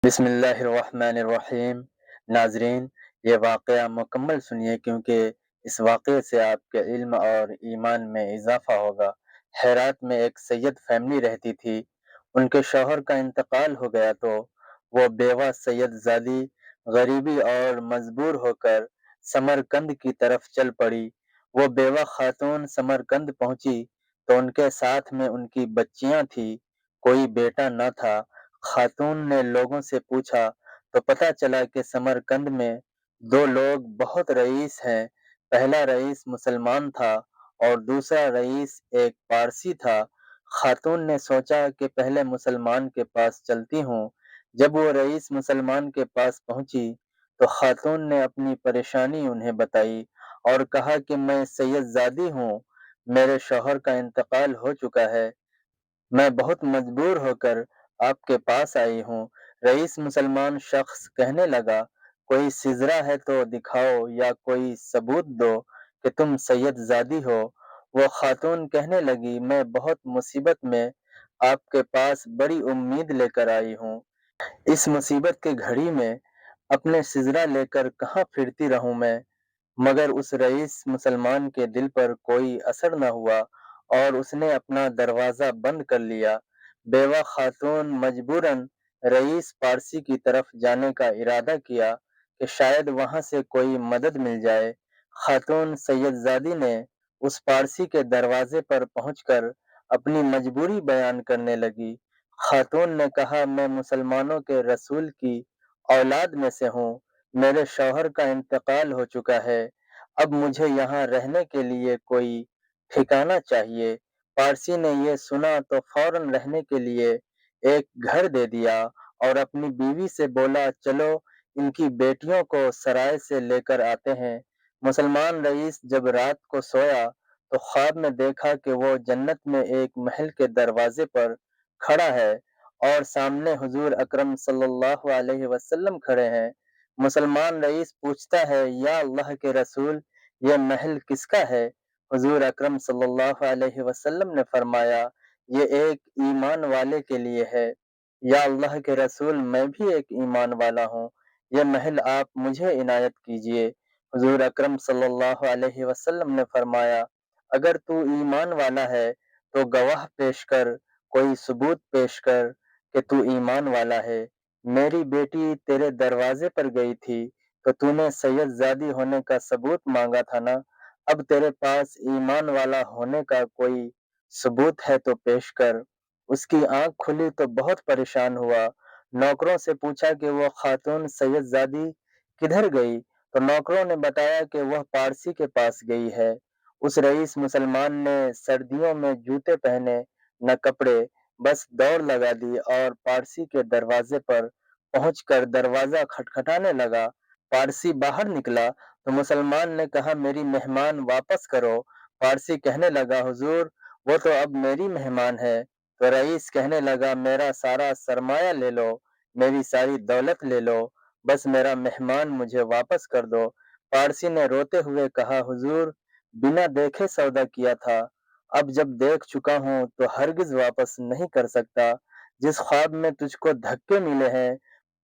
بسم اللہ الرحمن الرحیم۔ ناظرین، یہ واقعہ مکمل سنیے کیونکہ اس واقعے سے آپ کے علم اور ایمان میں اضافہ ہوگا۔ ہرات میں ایک سید فیملی رہتی تھی۔ ان کے شوہر کا انتقال ہو گیا تو وہ بیوہ سید زادی غریبی اور مجبور ہو کر سمرقند کی طرف چل پڑی۔ وہ بیوہ خاتون سمرقند پہنچی تو ان کے ساتھ میں ان کی بچیاں تھیں، کوئی بیٹا نہ تھا۔ خاتون نے لوگوں سے پوچھا تو پتہ چلا کہ سمرقند میں دو لوگ بہت رئیس ہیں۔ پہلا رئیس مسلمان تھا اور دوسرا رئیس ایک پارسی تھا۔ خاتون نے سوچا کہ پہلے مسلمان کے پاس چلتی ہوں۔ جب وہ رئیس مسلمان کے پاس پہنچی تو خاتون نے اپنی پریشانی انہیں بتائی اور کہا کہ میں سید زادی ہوں، میرے شوہر کا انتقال ہو چکا ہے، میں بہت مجبور ہو کر آپ کے پاس آئی ہوں۔ رئیس مسلمان شخص کہنے لگا، کوئی سزرا ہے تو دکھاؤ یا کوئی ثبوت دو کہ تم سید زادی ہو۔ وہ خاتون کہنے لگی، میں بہت مصیبت میں آپ کے پاس بڑی امید لے کر آئی ہوں۔ اس مصیبت کے گھڑی میں اپنے سزرا لے کر کہاں پھرتی رہوں میں؟ مگر اس رئیس مسلمان کے دل پر کوئی اثر نہ ہوا اور اس نے اپنا دروازہ بند کر لیا۔ بیوہ خاتون مجبوراً رئیس پارسی کی طرف جانے کا ارادہ کیا کہ شاید وہاں سے کوئی مدد مل جائے۔ خاتون سید زادی نے اس پارسی کے دروازے پر پہنچ کر اپنی مجبوری بیان کرنے لگی۔ خاتون نے کہا، میں مسلمانوں کے رسول کی اولاد میں سے ہوں، میرے شوہر کا انتقال ہو چکا ہے، اب مجھے یہاں رہنے کے لیے کوئی ٹھکانہ چاہیے۔ پارسی نے یہ سنا تو فوراً رہنے کے لیے ایک گھر دے دیا اور اپنی بیوی سے بولا، چلو ان کی بیٹیوں کو سرائے سے لے کر آتے ہیں۔ مسلمان رئیس جب رات کو سویا تو خواب میں دیکھا کہ وہ جنت میں ایک محل کے دروازے پر کھڑا ہے اور سامنے حضور اکرم صلی اللہ علیہ وسلم کھڑے ہیں۔ مسلمان رئیس پوچھتا ہے، یا اللہ کے رسول، یہ محل کس کا ہے؟ حضور اکرم صلی اللہ علیہ وسلم نے فرمایا، یہ ایک ایمان والے کے لیے ہے۔ یا اللہ کے رسول، میں بھی ایک ایمان والا ہوں، یہ محل آپ مجھے عنایت کیجیے۔ حضور اکرم صلی اللہ علیہ وسلم نے فرمایا، اگر تو ایمان والا ہے تو گواہ پیش کر، کوئی ثبوت پیش کر کہ تو ایمان والا ہے۔ میری بیٹی تیرے دروازے پر گئی تھی تو تو نے سید زادی ہونے کا ثبوت مانگا تھا نا، اب تیرے پاس ایمان والا ہونے کا کوئی ثبوت ہے تو پیش کر۔ اس کی آنکھ کھلی تو بہت پریشان ہوا، نوکروں سے پوچھا کہ وہ خاتون سید زادی کدھر گئی تو نوکروں نے بتایا کہ وہ پارسی کے پاس گئی ہے۔ اس رئیس مسلمان نے سردیوں میں جوتے پہنے نہ کپڑے، بس دوڑ لگا دی اور پارسی کے دروازے پر پہنچ کر دروازہ کھٹکھٹانے لگا۔ پارسی باہر نکلا تو مسلمان نے کہا، میری مہمان واپس کرو۔ پارسی کہنے لگا، حضور وہ تو اب میری مہمان ہے۔ تو رئیس کہنے لگا، میرا سارا سرمایہ لے لو، میری ساری دولت لے لو، بس میرا مہمان مجھے واپس کر دو۔ پارسی نے روتے ہوئے کہا، حضور بنا دیکھے سودا کیا تھا، اب جب دیکھ چکا ہوں تو ہرگز واپس نہیں کر سکتا۔ جس خواب میں تجھ کو دھکے ملے ہیں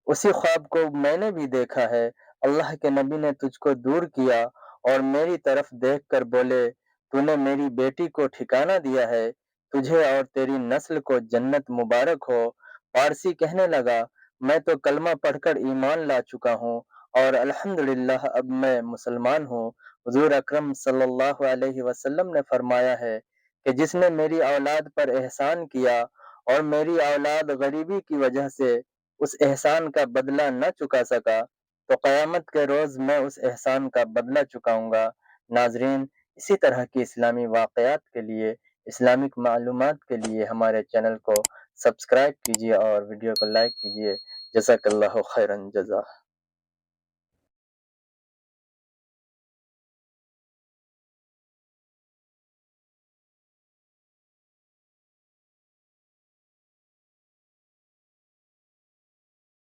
اسی خواب کو میں نے بھی دیکھا ہے۔ اللہ کے نبی نے تجھ کو دور کیا اور میری طرف دیکھ کر بولے، تو نے میری بیٹی کو ٹھکانہ دیا ہے، تجھے اور تیری نسل کو جنت مبارک ہو۔ پارسی کہنے لگا، میں تو کلمہ پڑھ کر ایمان لا چکا ہوں اور الحمدللہ اب میں مسلمان ہوں۔ حضور اکرم صلی اللہ علیہ وسلم نے فرمایا ہے کہ جس نے میری اولاد پر احسان کیا اور میری اولاد غریبی کی وجہ سے اس احسان کا بدلہ نہ چکا سکا تو قیامت کے روز میں اس احسان کا بدلہ چکاؤں گا۔ ناظرین، اسی طرح کی اسلامی واقعات کے لیے، اسلامک معلومات کے لیے ہمارے چینل کو سبسکرائب کیجیے اور ویڈیو کو لائک کیجیے۔ جزاک اللہ خیرا جزا۔